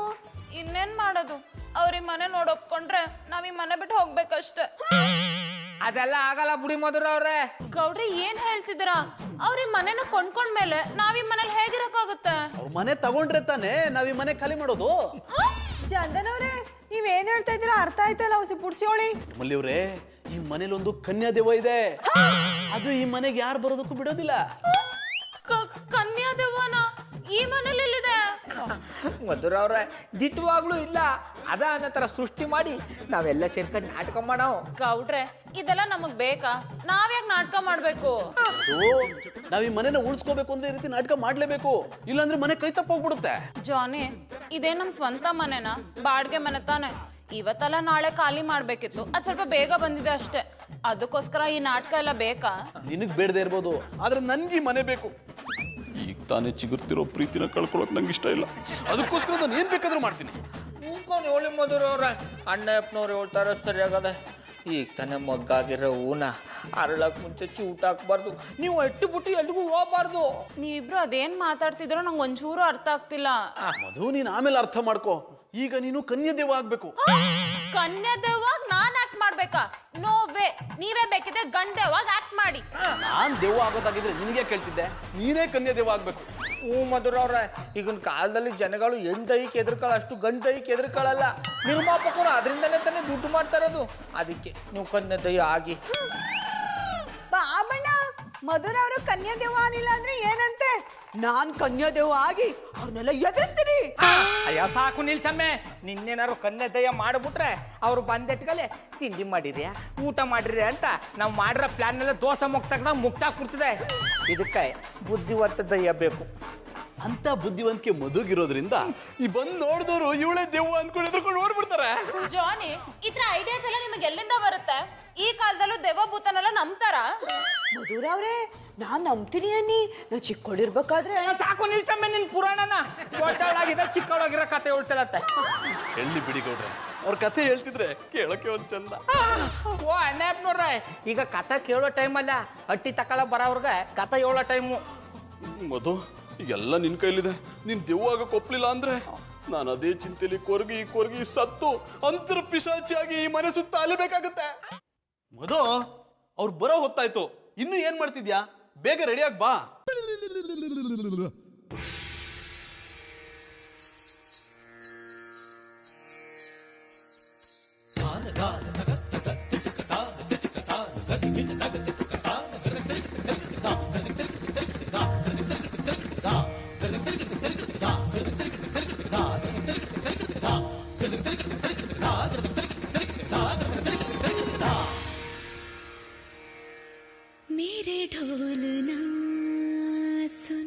Speaker 2: ಇನ್ನೇನ್ ಮಾಡೋದು? ಅವ್ರ ಈ ಮನೆ ನೋಡಿ ಒಪ್ಕೊಂಡ್ರೆ ನಾವ್ ಈ ಮನೆ ಬಿಟ್ಟು ಹೋಗ್ಬೇಕಷ್ಟೆ.
Speaker 3: ಅದೆಲ್ಲ ಆಗಲ್ಲ ಬುಡಿ ಮಧುರ ಅವ್ರೆ.
Speaker 2: ಗೌಡ್ರಿ ಏನ್ ಹೇಳ್ತಿದ್ದೀರಾ? ಅವ್ರ ಈ ಮನೆನ ಕೊಂಡ್ಕೊಂಡ್ಮೇಲೆ ನಾವ್ ಈ ಮನೇಲಿ ಹೇಗಿರಕ್ಕಾಗುತ್ತೆ?
Speaker 1: ಅವ್ರ ಮನೆ ತಗೊಂಡ್ರೆ ತಾನೇ ನಾವ್ ಈ ಮನೆ ಖಾಲಿ ಮಾಡೋದು.
Speaker 4: ಚಂದನವ್ರೆ, ನೀವೇನ್ ಹೇಳ್ತಾ ಇದ್ದೀರಾ ಅರ್ಥ ಆಯ್ತಲ್ಲ. ಹೊಸ ಪುಡ್ಸಿಯೋಳಿ
Speaker 1: ಮಲ್ಲಿಯವ್ರೆ, ಈ ಮನೇಲಿ ಒಂದು ಕನ್ಯಾ ದೇವ ಇದೆ. ಅದು ಈ ಮನೆಗೆ ಯಾರು ಬರೋದಕ್ಕೂ ಬಿಡೋದಿಲ್ಲ.
Speaker 2: ಕನ್ಯಾ ದೇವನ ಈ ಮನೇಲಿ ಎಲ್ಲಿದೆ?
Speaker 3: ಮಧುರ ಅವ್ರೆ, ದಿಟ್ಟವಾಗ್ಲೂ ಇಲ್ಲ. ಅದ ಅನ್ನೋ ತರ ಸೃಷ್ಟಿ ಮಾಡಿ ನಾವೆಲ್ಲ ಸೇರ್ಕೊಂಡು ನಾಟಕ ಮಾಡೋ.
Speaker 2: ಗೌಡ್ರೆ, ಇದೆಲ್ಲ ನಮಗ್ ಬೇಕಾ? ನಾವ್ಯಾಕೆ ನಾಟಕ ಮಾಡ್ಬೇಕು?
Speaker 1: ನಾವ್ ಈ ಮನೆನ ಉಳಿಸ್ಕೋಬೇಕು ಅಂದ್ರೆ ಈ ರೀತಿ ನಾಟಕ ಮಾಡ್ಲೇಬೇಕು, ಇಲ್ಲಾಂದ್ರೆ ಮನೆ ಕೈ ತಪ್ಪೋಗ್ಬಿಡುತ್ತೆ.
Speaker 2: ಜಾನಿ, ಇದೇ ನಮ್ ಸ್ವಂತ ಮನೆನಾ? ಬಾಡ್ಗೆ ಮನೆ ತಾನೆ. ಇವತ್ತಲ್ಲ ನಾಳೆ ಖಾಲಿ ಮಾಡ್ಬೇಕಿತ್ತು. ಅದ್ ಸ್ವಲ್ಪ ಬೇಗ ಬಂದಿದೆ ಅಷ್ಟೇ. ಅದಕ್ಕೋಸ್ಕರ ಈ ನಾಟಕ ಎಲ್ಲ ಬೇಕಾ?
Speaker 1: ನಿನಗ್ ಬೇಡದೆ ಇರ್ಬೋದು, ಆದ್ರೆ ನನ್ಗೆ ಈ ಮನೆ ಬೇಕು. ಈಗ ತಾನೇ ಚಿಗುರ್ತಿರೋ ಪ್ರೀತಿನ ಕಳ್ಕೊಳಕ್ ನಂಗೆ ಇಷ್ಟ ಇಲ್ಲ. ಅದಕ್ಕೋಸ್ಕರ ನಾನು ಏನ್ ಬೇಕಾದ್ರೂ ಮಾಡ್ತೀನಿ.
Speaker 3: ಹೂಕೊಂಡು ಹೇಳಿ ಮಧುರ ಅವ್ರೆ. ಅಣ್ಣಪ್ಪನವ್ರು ಹೇಳ್ತಾರ ಸರಿಯಾಗದೆ. ಈಗ ತಾನೇ ಮಗ್ಗಾಗಿರೋ ಹೂನ ಅರಳಕ್ ಮುಂಚೆ ಚೂಟ್ ಹಾಕ್ಬಾರ್ದು. ನೀವು ಅಟ್ಟಿ ಬಿಟ್ಟು ಎಲ್ಲಿಗೂ ಹೋಗ್ಬಾರ್ದು.
Speaker 2: ನೀವಿಬ್ರು ಅದೇನ್ ಮಾತಾಡ್ತಿದ್ರೋ ನಂಗೆ ಒಂಚೂರು ಅರ್ಥ ಆಗ್ತಿಲ್ಲ.
Speaker 1: ಮಧು, ನೀನ್ ಆಮೇಲೆ ಅರ್ಥ ಮಾಡ್ಕೋ. ಈಗ ನೀನು ಕನ್ಯಾ ದೇವ ಆಗ್ಬೇಕು.
Speaker 2: ಕನ್ಯಾ ದೇವಾಗ ನಾನ್ ಆಕ್ಟ್ ಮಾಡ್ಬೇಕಾ? No way. ನೀವೇ ಬೇಕಿದ್ರೆ ಗಂಡ ದೇವಾಗ ಆಕ್ಟ್ ಮಾಡಿ.
Speaker 1: ನಾನ್ ದೇವ ಆಗೋದಾಗಿದ್ರೆ ನಿನಗೆ ಕೇಳ್ತಿದ್ದೆ. ನೀನೇ ಕನ್ಯಾ ದೇವ ಆಗ್ಬೇಕು.
Speaker 3: ಮಧುರ ಅವ್ರೆ, ಈಗಿನ ಕಾಲದಲ್ಲಿ ಜನಗಳು ಹೆಣ್ದೈಕ್ ಎದುರ್ಕೊಳ್ಳೋ ಅಷ್ಟು ಗಂಡೈಕ್ ಎದುರ್ಕೊಳ್ಳಲ್ಲ. ನಿರ್ಮಾಪಕರು ಅದರಿಂದನೇ ತಾನೇ ದುಡ್ಡು ಮಾಡ್ತಾ ಇರೋದು. ಅದಕ್ಕೆ ನೀವು ಕನ್ಯಾ ದಯ ಆಗಿ.
Speaker 4: ಬಾಬಣ್ಣ, ಮಧುರ ಅವರು ಕನ್ಯಾ ದೇವ ಅನಿಲ್ಲ ಅಂದ್ರೆ ಏನಂತೆ? ನಾನ್ ಕನ್ಯಾ ದೇವ ಆಗಿ ಅವ್ರನ್ನೆಲ್ಲ ಎದುರಿಸ್ತೀನಿ.
Speaker 3: ಅಯ್ಯ ಸಾಕು ನಿಲ್ಸಮ್ಮೆ. ನಿನ್ನೇನಾರು ಕನ್ಯಾ ದಯ ಮಾಡ್ಬಿಟ್ರೆ ಅವ್ರು ಬಂದೆಟ್ಗಲೆ ತಿಂಡಿ ಮಾಡಿರಿ, ಊಟ ಮಾಡಿರಿ ಅಂತ ನಾವು ಮಾಡಿರೋ ಪ್ಲಾನ್ ಎಲ್ಲ ದೋಸೆ ಮುಕ್ತಾಗ ಮುಕ್ತಾಗ ಕೊಡ್ತಿದೆ. ಇದಕ್ಕೆ ಬುದ್ಧಿವಂತ ದಯ ಬೇಕು.
Speaker 1: ಅಂತ ಬುದ್ಧಿವಂತಿಕೆ ಮಧುಗಿರೋದ್ರಿಂದ ಈ ಬಂದ್ ನೋಡಿದವರು ಇವಳೇ ದೇವ ಅಂದ್ಕೊಂಡು ಎದ್ರುಕೊಂಡು ಓಡ್ಬಿಡ್ತಾರೆ.
Speaker 2: ಜಾನಿ, ಇದ್ರ ಐಡಿಯಾಸ್ ಎಲ್ಲ ನಿಮಗೆ ಎಲ್ಲಿಂದ ಬರುತ್ತೆ? ಈ ಕಾಲದಲ್ಲೂ ದೆವ್ವ ಭೂತನೆಲ್ಲ ನಂಬ್ತಾರ?
Speaker 4: ಮಧುರ ಅವ್ರೆ, ನಾನ್ ನಂಬ್ತೀನಿ ಅನ್ನಿ. ನಾ ಚಿಕ್ಕೋಳಿರ್ಬೇಕಾದ್ರೆ
Speaker 3: ಸಾಕು ನಿಲ್ಸಮ್ಮೆ ನಿನ್ ಪುರಾಣನ. ದೊಡ್ಡವಳಾಗಿರೋ ಚಿಕ್ಕವಳಾಗಿರೋ ಕತೆ ಹೇಳ್ತಿರತ್ತೆ.
Speaker 1: ಎಲ್ಲಿ ಬಿಡಿ ಗೌಡ್ರೆ, ಅವ್ರ ಕತೆ ಹೇಳ್ತಿದ್ರೆ ಕೇಳೋಕೆ ಒಂದ್ ಚಂದ.
Speaker 3: ಓ ಅಣ್ಣಪ್ಪನವ್ರೆ, ಈಗ ಕತೆ ಕೇಳೋ ಟೈಮ್ ಅಲ್ಲ, ಅಟ್ಟಿ ತಕೊಳ ಬರೋರ್ಗೆ ಕತೆ ಹೇಳೋ ಟೈಮು.
Speaker 1: ಮಧು, ಎಲ್ಲ ನಿನ್ ಕೈಲಿದೆ. ನೀನ್ ದೆವ್ವ ಆಗಕ್ಕೆ ಒಪ್ಲಿಲ್ಲ ಅಂದ್ರೆ ನಾನು ಅದೇ ಚಿಂತೆಲಿ ಕೊರ್ಗಿ ಸತ್ತು ಅಂತರ ಪಿಶಾಚಿಯಾಗಿ ಈ ಮನೆ ಸುತ್ತ ಅಲಿಬೇಕಾಗತ್ತೆ. ಮಧು, ಅವ್ರು ಬರೋ ಹೊತ್ತಾಯ್ತು. ಇನ್ನು ಏನ್ ಮಾಡ್ತಿದ್ಯಾ? ಬೇಗ ರೆಡಿಯಾಗಿ ಬಾ.
Speaker 9: मेरे ढोल ना सुन,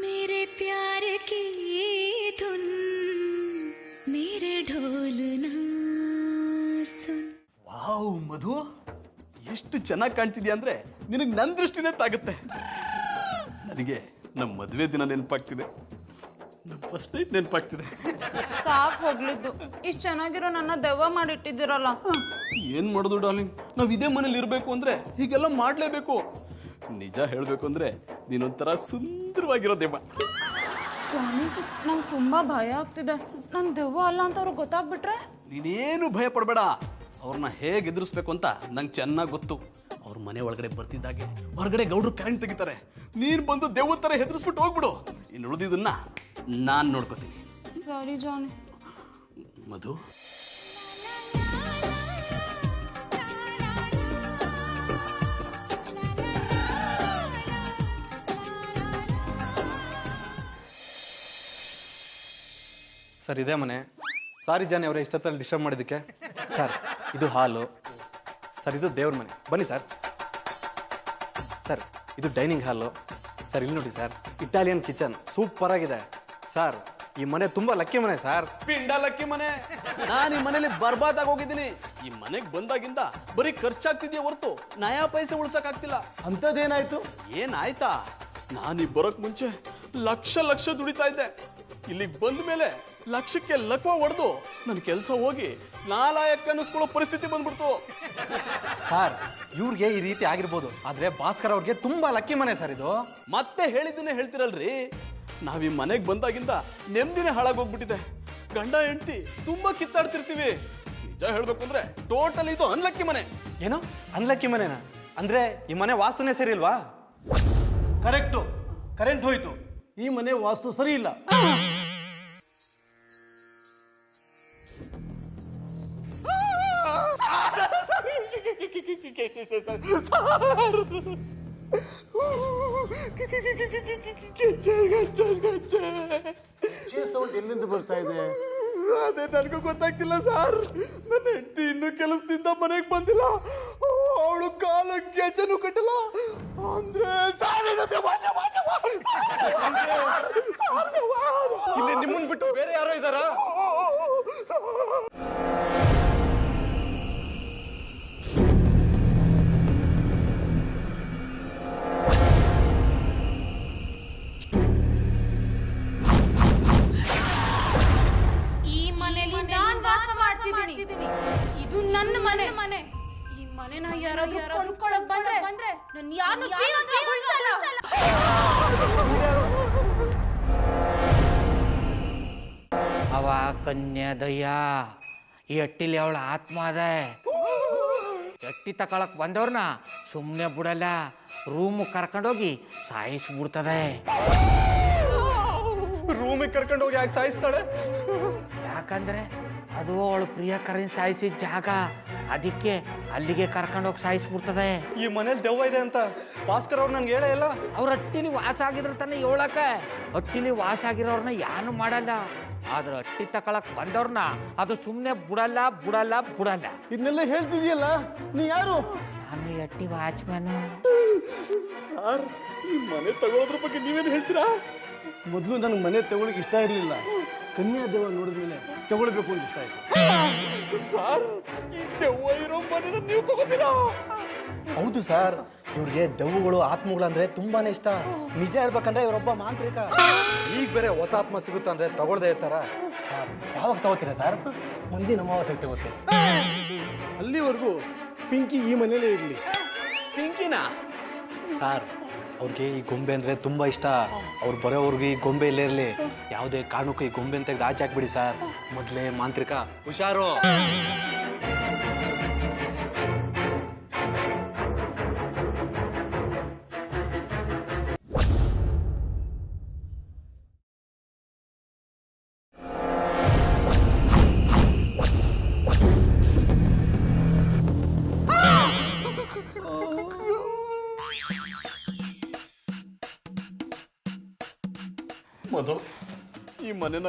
Speaker 9: मेरे प्यार की धुन, मेरे ढोल ना सुन.
Speaker 1: ವಾವ್ ಮಧು, ಎಷ್ಟು ಚೆನ್ನಾಗಿ ಕಾಣ್ತಿದ್ಯಾ ಅಂದ್ರೆ ನಿನಗೆ ನನ್ನ ದೃಷ್ಟಿನೇ ತಾಗುತ್ತೆ. ನನಗೆ ನಮ್ಮ ಮದುವೆ ದಿನ ನೆನಪಾಗ್ತಿದೆ, ನಮ್ಮ ಫಸ್ಟ್ ನೈಟ್ ನೆನಪಾಗ್ತಿದೆ.
Speaker 2: ಸಾಕು ಹೋಗ್ಲಿದ್ದು. ಇಷ್ಟು ಚೆನ್ನಾಗಿರೋ ನನ್ನ ದೆವ್ವ ಮಾಡಿಟ್ಟಿದ್ದೀರಲ್ಲ.
Speaker 1: ಏನು ಮಾಡೋದು ಡಾರ್ಲಿಂಗ್, ನಾವು ಇದೇ ಮನೇಲಿ ಇರಬೇಕು ಅಂದರೆ ಹೀಗೆಲ್ಲ ಮಾಡಲೇಬೇಕು. ನಿಜ ಹೇಳಬೇಕು ಅಂದರೆ ನೀನೊಂಥರ ಸುಂದರವಾಗಿರೋ ದೆವ್ವ.
Speaker 2: ಜಾನಿ, ನಂಗೆ ತುಂಬ ಭಯ ಆಗ್ತಿದೆ. ನಾನು ದೆವ್ವ ಅಲ್ಲ ಅಂತ ಅವ್ರಿಗೆ ಗೊತ್ತಾಗ್ಬಿಟ್ರೆ?
Speaker 1: ನೀನೇನು ಭಯ ಪಡಬೇಡ. ಅವ್ರನ್ನ ಹೇಗೆ ಎದುರಿಸ್ಬೇಕು ಅಂತ ನಂಗೆ ಚೆನ್ನಾಗಿ ಗೊತ್ತು. ಅವ್ರ ಮನೆ ಒಳಗಡೆ ಬರ್ತಿದ್ದಾಗೆ ಹೊರಗಡೆ ಗೌಡ್ರು ಕರೆಂಟ್ ತೆಗಿತಾರೆ. ನೀನು ಬಂದು ದೆವ್ವದ ಥರ ಹೆದರಿಸ್ಬಿಟ್ಟು ಹೋಗ್ಬಿಡು. ಇನ್ನು ಉಳಿದಿದ್ದನ್ನ ನಾನು ನೋಡ್ಕೋತೀನಿ.
Speaker 2: ಸರಿ ಜಾನಿ.
Speaker 1: ಮಧು,
Speaker 6: ಸರ್ ಇದೇ ಮನೆ. ಸಾರಿ ಜಾನಿ ಅವರೇ ಇಷ್ಟೊತ್ತಲ್ಲಿ ಡಿಸ್ಟರ್ಬ್ ಮಾಡಿದ್ದಕ್ಕೆ. ಸರ್ ಇದು ಹಾಲು. ಸರ್ ಇದು ದೇವ್ರ ಮನೆ. ಬನ್ನಿ ಸರ್. ಸರ್ ಇದು ಡೈನಿಂಗ್ ಹಾಲು. ಸರ್ ಇಲ್ಲಿ ನೋಡಿ ಸರ್, ಇಟಾಲಿಯನ್ ಕಿಚನ್ ಸೂಪರ್ ಆಗಿದೆ. ಸರ್ ಈ ಮನೆ ತುಂಬಾ ಲಕ್ಕಿ ಮನೆ ಸರ್.
Speaker 1: ಪಿಂಡ ಲಕ್ಕಿ ಮನೆ. ನಾನು ಈ ಮನೇಲಿ ಬರ್ಬಾದಾಗಿ ಹೋಗಿದ್ದೀನಿ. ಈ ಮನೆಗೆ ಬಂದಾಗಿಂದ ಬರೀ ಖರ್ಚಾಗ್ತಿದ್ಯಾ ಹೊರತು ನಯಾ ಪೈಸೆ ಉಳ್ಸಕ್ಕಾಗ್ತಿಲ್ಲ.
Speaker 10: ಅಂಥದ್ದೇನಾಯ್ತು?
Speaker 1: ಏನಾಯ್ತಾ, ನಾನು ಬರೋಕ್ ಮುಂಚೆ ಲಕ್ಷ ದುಡಿತಾ ಇದ್ದೆ. ಇಲ್ಲಿಗೆ ಬಂದ ಮೇಲೆ ಲಕ್ಷಕ್ಕೆ ಲಕ್ವ ಹೊಡೆದು ನನ್ನ ಕೆಲಸ ಹೋಗಿ ನಾಲಾಯಕ್ ಅನ್ನಿಸ್ಕೊಳ್ಳೋ ಪರಿಸ್ಥಿತಿ ಬಂದ್ಬಿಡ್ತು.
Speaker 6: ಸರ್ ಇವ್ರಿಗೆ ಈ ರೀತಿ ಆಗಿರ್ಬೋದು, ಆದ್ರೆ ಭಾಸ್ಕರ್ ಅವ್ರಿಗೆ ತುಂಬಾ ಲಕ್ಕಿ ಮನೆ ಸರ್ ಇದು.
Speaker 1: ಮತ್ತೆ ಹೇಳಿದ್ದನ್ನೇ ಹೇಳ್ತಿರಲ್ರಿ, ನಾವ್ ಈ ಮನೆಗೆ ಬಂದಾಗಿಂದ ನೆಮ್ಮದಿನೇ ಹಾಳಾಗೋಗ್ಬಿಟ್ಟಿದೆ. ಗಂಡ ಹೆಂಡತಿ ತುಂಬಾ ಕಿತ್ತಾಡ್ತಿರ್ತೀವಿ. ನಿಜ ಹೇಳ್ಬೇಕು ಅಂದ್ರೆ ಟೋಟಲ್ ಇದು ಅನ್ಲಕ್ಕಿ ಮನೆ.
Speaker 6: ಏನು ಅನ್ಲಕ್ಕಿ ಮನೆನಾ? ಅಂದ್ರೆ ಈ ಮನೆ ವಾಸ್ತುನೇ ಸರಿ ಇಲ್ವಾ?
Speaker 10: ಕರೆಕ್ಟು, ಕರೆಂಟ್ ಹೋಯ್ತು. ಈ ಮನೆ ವಾಸ್ತು ಸರಿ ಇಲ್ಲ. ಸೌಂಡ್ ಎಲ್ಲಿಂದ ಬರ್ತಾ ಇದೆ?
Speaker 1: ಅದೇ ನನಗೂ ಗೊತ್ತಾಗ್ತಿಲ್ಲ ಸರ್. ನನ್ನ ಹೆಂಡತಿ ಇನ್ನೂ ಕೆಲಸದಿಂದ ಮನೆಗೆ ಬಂದಿಲ್ಲ. ಅವಳು ಕಾಲು ಗೆಜ್ಜೆನೂ ಕಟ್ಟಿಲ್ಲ. ಅಂದ್ರೆ
Speaker 6: ಇಲ್ಲಿ ನಿಮ್ಮನ್ ಬಿಟ್ಟು ಬೇರೆ ಯಾರೋ ಇದ್ದಾರಾ?
Speaker 2: ಇದು ನನ್ನ ಮನೆ. ಈ ಮನೆನ ಯಾರಾದ್ರೂ ಕೊಂಡ್ಕೊಳಕ್ ಬಂದ್ರೆ ನನ್ನ ಯಾರು ಜೀವಂತ ಉಳಿಸಲ್ಲ.
Speaker 3: ಅವ ಕನ್ಯಾದಯ್ಯ, ಈ ಹಟ್ಟಿಲಿ ಅವಳ ಆತ್ಮ ಅದ. ಎಟ್ಟಿ ತಕೊಳಕ್ ಬಂದವ್ರನ್ನ ಸುಮ್ಮನೆ ಬಿಡಲ್ಲ, ರೂಮ್ ಕರ್ಕೊಂಡೋಗಿ ಸಾಯಿಸ್ಬಿಡ್ತದೆ.
Speaker 6: ರೂಮಿಗೆ ಕರ್ಕೊಂಡು ಹೋಗಿ ಯಾಕೆ ಸಾಯಿಸ್ತಾಳೆ?
Speaker 3: ಯಾಕಂದ್ರೆ ಅದು ಅವಳು ಪ್ರಿಯಕರನ್ ಸಾಯಿಸಿದ ಜಾಗ. ಅದಕ್ಕೆ ಅಲ್ಲಿಗೆ ಕರ್ಕೊಂಡೋಗಿ ಸಾಯಿಸ್ಬಿಡ್ತದೆ.
Speaker 6: ಈ ಮನೇಲಿ ದೆವ್ವ ಇದೆ ಅಂತ ಭಾಸ್ಕರ್ ಅವ್ರು ನನ್ಗೆ ಹೇಳೇ ಇಲ್ಲ.
Speaker 3: ಅವ್ರ ಹಟ್ಟಿಲಿ ವಾಸ ಆಗಿದ್ರೆ ತಾನೆ ಹೇಳಕ. ಹಟ್ಟಿಲಿ ವಾಸ ಆಗಿರೋರ್ನ ಯಾನು ಮಾಡಲ್ಲ, ಆದ್ರೆ ಹಟ್ಟಿ ತಕೊಳಕ್ ಬಂದವ್ರನ್ನ ಅದು ಸುಮ್ಮನೆ ಬಿಡಲ್ಲ.
Speaker 10: ಇದನ್ನೆಲ್ಲ ಹೇಳ್ತಿದ್ಯಲ್ಲ, ನೀ ಯಾರು?
Speaker 3: ನಾನು ಈ ಹಟ್ಟಿ ವಾಚ್ಮ್ಯಾನು.
Speaker 1: ಸರ್, ಈ ಮನೆ ತಗೊಳ್ಳೋದ್ರ ಬಗ್ಗೆ ನೀವೇನು ಹೇಳ್ತೀರಾ?
Speaker 10: ಮೊದಲು ನನಗೆ ಮನೆ ತಗೊಳಕ್ಕೆ ಇಷ್ಟ ಇರಲಿಲ್ಲ. ಕನ್ಯಾದೇವ ನೋಡಿದ್ಮೇಲೆ ತಗೊಳ್ಬೇಕು ಅಂತ ಇಷ್ಟ ಆಯ್ತು.
Speaker 1: ಸರ್, ಈ ದೆವ್ವ ಇರೋ ಮನೆನ ನೀವು ತಗೋತೀರಾ?
Speaker 6: ಹೌದು ಸರ್, ಇವ್ರಿಗೆ ದೆವ್ವಗಳು ಆತ್ಮಗಳು ಅಂದ್ರೆ ತುಂಬಾನೇ ಇಷ್ಟ. ನಿಜ ಹೇಳ್ಬೇಕಂದ್ರೆ ಇವರೊಬ್ಬ ಮಾಂತ್ರಿಕ. ಈಗ ಬೇರೆ ಹೊಸ ಆತ್ಮ ಸಿಗುತ್ತಂದ್ರೆ ತಗೊಳ್ದೇ ಇರ್ತಾರ. ಸರ್ ಯಾವಾಗ ತಗೋತೀರಾ ಸರ್?
Speaker 10: ಮುಂದಿನ ಅಮಾವಾಸ್ಯೆ ತಗೋತೀನಿ. ಅಲ್ಲಿವರೆಗೂ ಪಿಂಕಿ ಈ ಮನೇಲೇ ಇರಲಿ.
Speaker 1: ಪಿಂಕಿನಾ?
Speaker 6: ಸರ್ ಅವ್ರಿಗೆ ಈ ಗೊಂಬೆ ಅಂದ್ರೆ ತುಂಬಾ ಇಷ್ಟ. ಅವ್ರು ಬರೋವ್ರಿಗೆ ಈ ಗೊಂಬೆ ಇಲ್ಲೇ ಇರಲಿ. ಯಾವುದೇ ಕಾರಣಕ್ಕೂ ಈ ಗೊಂಬೆ ತೆಗೆದು ಆಚೆ ಹಾಕ್ಬಿಡಿ ಸರ್. ಮೊದಲೇ ಮಾಂತ್ರಿಕ, ಹುಷಾರು.
Speaker 1: ಮಧು, ಈ ಮನೆನ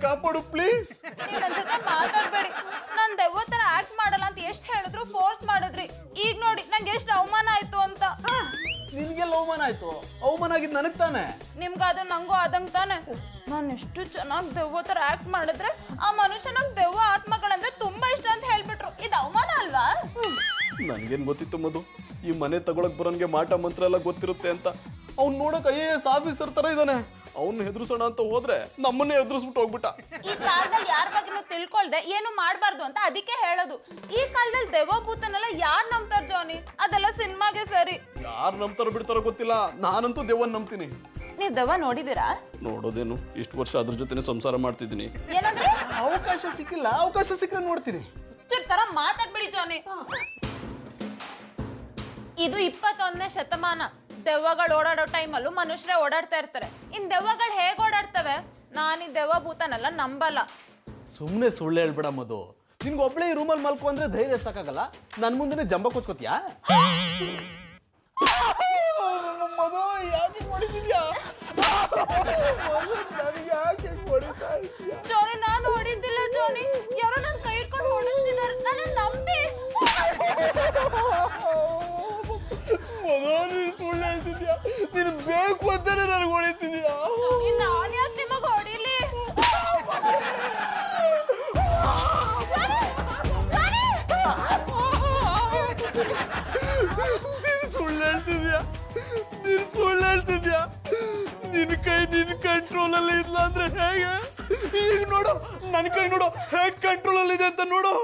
Speaker 1: ಕಾಪಾಡು ಪ್ಲೀಸ್.
Speaker 2: ನೀವ್ ನನ್ ಜೊತೆ ಮಾತಾಡ್ಬೇಡಿ. ನಾನ್ ದೆವ್ವ ತರ ಆಕ್ಟ್ ಮಾಡಲ್ಲ ಅಂತ ಎಷ್ಟು ಹೇಳಿದ್ರು ಫೋರ್ಸ್ ಮಾಡಿದ್ರಿ. ಈಗ ನೋಡಿ ನಂಗೆ ಎಷ್ಟು ಅವಮಾನ ಆಯ್ತು ಅಂತ.
Speaker 1: ನಿನ್ಗೆಲ್ಲ ಅವಮಾನ ಆಯ್ತು? ಅವಮಾನ ಆಗಿದ್ ನನಗ್ ತಾನೆ.
Speaker 2: ನಿಮ್ಗಾದ ನಂಗೂ ಆದಂಗ್ ತಾನೆ. ನಾನು ಎಷ್ಟು ಚೆನ್ನಾಗಿ ದೆವ್ವ ತರ ಆಕ್ಟ್ ಮಾಡಿದ್ರೆ ಆ ಮನುಷ್ಯ ನಂಗೆ ದೆವ್ವ ಆತ್ಮಗಳಂದ್ರೆ ತುಂಬಾ ಇಷ್ಟ ಅಂತ ಹೇಳ್ಬಿಟ್ರು. ಇದು ಅವಮಾನ ಅಲ್ವಾ?
Speaker 1: ನನ್ಗೇನ್ ಗೊತ್ತಿತ್ತು ಮಧು, ಈ ಮನೆ ತಗೊಳಕ್ ಬರೋನ್ಗೆ ಮಾಟ ಮಂತ್ರ ಎಲ್ಲ ಗೊತ್ತಿರುತ್ತೆ ಅಂತ. ಅವ್ನು ನೋಡಕ್ IAS ಆಫೀಸರ್ ತರ ಇದ್ದಾನೆ. ಅವನ್ನ ಹೆದರ್ಸೋಣ ಅಂತ ಹೋದ್ರೆ ನಮ್ಮನ್ನೇ ಎದುರಿಸ್ಬಿಟ್ಟು ಹೋಗ್ಬಿಟ್ಟ.
Speaker 2: ಈ ಕಾಲದಲ್ಲಿ ಯಾರ ಬಗ್ಗೆನೂ ತಿಳ್ಕೊಳ್ದೆ ಏನು ಮಾಡಬಾರ್ದು ಅಂತ ಅದಕ್ಕೆ ಹೇಳೋದು. ಈ ಕಾಲದಲ್ಲಿ ದೆವ್ವ ಭೂತನೆಲ್ಲ ಯಾರು ನಂಬ್ತಾರ ಜಾನಿ? ಅದೆಲ್ಲ ಸಿನಿಮಾಗೆ ಸರಿ.
Speaker 1: ಯಾರು ನಂಬ್ತಾರೋ ಬಿಡ್ತಾರೋ ಗೊತ್ತಿಲ್ಲ, ನಾನಂತೂ ದೆವ್ವನ್ ನಂಬ್ತೀನಿ.
Speaker 2: ನೀವ್ ದೆವ್ವ ನೋಡಿದೀರಾ?
Speaker 1: ನೋಡೋದೇನು, ಇಷ್ಟು ವರ್ಷ ಅದ್ರ ಜೊತೆನೆ ಸಂಸಾರ ಮಾಡ್ತಿದ್ದೀನಿ.
Speaker 2: ಏನಂದ್ರೆ?
Speaker 6: ಅವಕಾಶ ಸಿಕ್ಕಿಲ್ಲ, ಅವಕಾಶ ಸಿಕ್ಕರೆ ನೋಡ್ತೀನಿ.
Speaker 2: ತರ ಮಾತಾಡ್ಬಿಡಿ ಜಾನಿ. ಇದು 21ನೇ ಶತಮಾನ. ದೆವ್ವಗಳು ಓಡಾಡೋ ಟೈಮಲ್ಲೂ ಮನುಷ್ಯರೇ ಓಡಾಡ್ತಾ ಇರ್ತಾರೆ. ಇನ್ ದೆವ್ವಗಳು ಹೇಗೆ ಓಡಾಡ್ತವೆ? ನಾನು ಈ ದೆವ್ವ ಭೂತನೆಲ್ಲ ನಂಬಲ್ಲ.
Speaker 6: ಸುಮ್ಮನೆ ಸುಳ್ಳು ಹೇಳ್ಬೇಡ ಮಧು. ನಿನ್ಗೆ ಒಬ್ಳೆ ಈ ರೂಮಲ್ಲಿ ಮಲ್ಕೊ ಅಂದ್ರೆ ಧೈರ್ಯ ಸಾಕಾಗಲ್ಲ, ನನ್ ಮುಂದೆ ಜಂಬ ಕೊಚ್ಕೋತಿಯಾ?
Speaker 1: ಮಧು, ಯಾಕೆ ಹೊಡಿತಿದ್ಯಾ?
Speaker 2: ಜಾನಿ, ನಾನು ಹೊಡಿತಿಲ್ಲ ಜಾನಿ. ಯಾರೋ ನನ್ನ ಕೈ ಇಟ್ಕೊಂಡು ಹೊಡಿತಿದ್ದಾರೆ. ನನ್ನ ನಂಬಿ.
Speaker 1: ನೀನು ಸುಳ್ಳು ಹೇಳ್ತಿದ್ಯಾ? ನೀನು ಬೇಕು ಅಂತಾನೆ ನನಗೆ ಹೊಡಿತಿದ್ಯಾ?
Speaker 2: ನಾನು ಯಾಕೆ ನಿಮಗೆ ಹೊಡಿಲಿ?
Speaker 1: ನೀನು ಸುಳ್ಳು ಹೇಳ್ತಿದ್ಯಾ? ನೀನು ಸುಳ್ಳು ಹೇಳ್ತಿದ್ಯಾ? ನಿನ್ನ ಕೈ ನಿನ್ನ ಕಂಟ್ರೋಲಲ್ಲಿ ಇಲ್ಲ ಅಂದ್ರೆ ಹೇಗೆ? ಈಗ ನೋಡು, ನನ್ನ ಕೈ ನೋಡು ಹೇಗೆ ಕಂಟ್ರೋಲಲ್ಲಿ ಇದೆ ಅಂತ ನೋಡು.